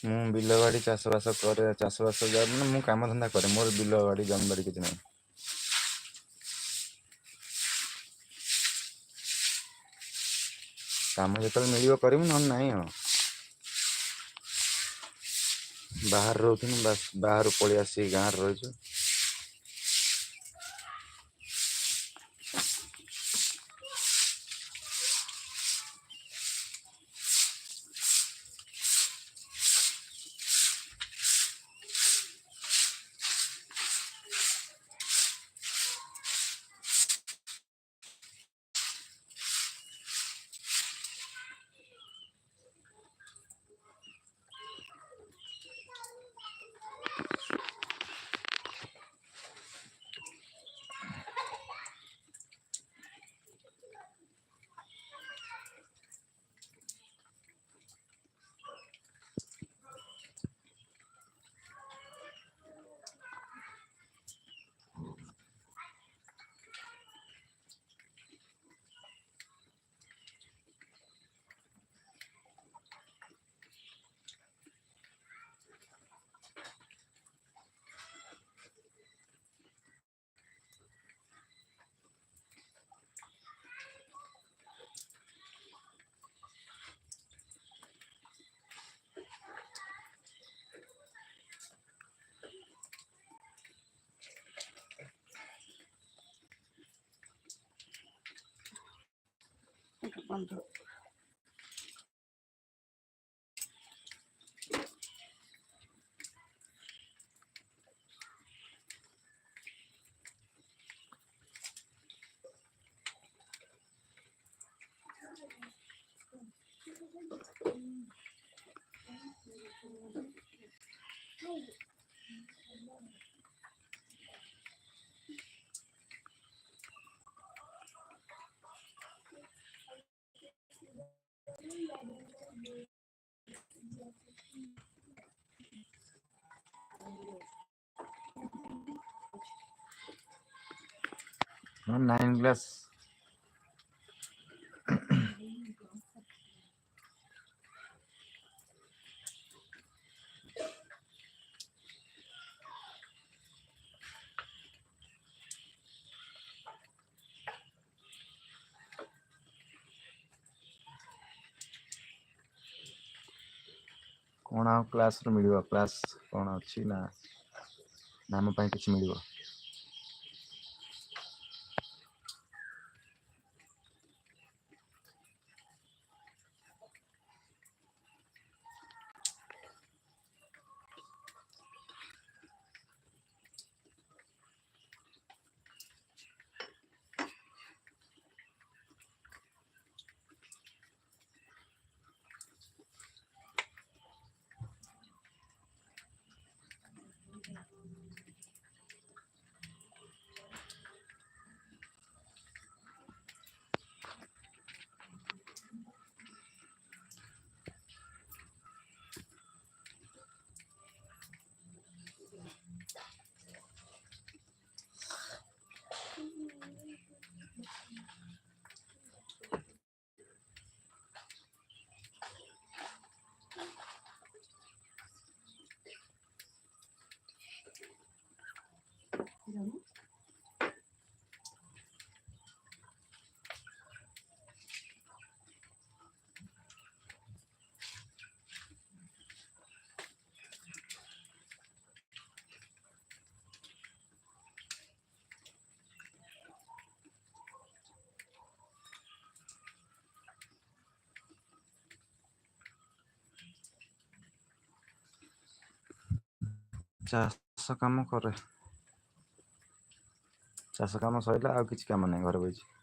ମୁଁ ବିଲ ବାଡ଼ି ଚାଷବାସ କରେ, ଚାଷବାସ ମାନେ ମୁଁ କାମ ଧନ୍ଦା କରେ, ମୋର ବିଲ ବାଡ଼ି ଜମି ବାଡ଼ି କିଛି ନାହିଁ। କାମ ଯେତେବେଳେ ମିଳିବ କରିବୁ, ନହେଲେ ନାହିଁ ଆଉ। ବାହାରେ ରହୁଥିଲୁ, ବାହାରୁ ପଳେଇ ଆସିକି ଗାଁରେ ରହିଛୁ। ବନ୍ଧୁ ହଁ 9 କ୍ଲାସ୍। କ'ଣ ଆଉ କ୍ଲାସ୍ରେ ମିଳିବ? କ୍ଲାସ୍ କ'ଣ ଅଛି ନା ନାମ ପାଇଁ କିଛି ମିଳିବ? ଚାଷ କାମ କରେ, ଚାଷ କାମ ସରିଲା ଆଉ କିଛି କାମ ନାହିଁ, ଘରେ ବଇଛି।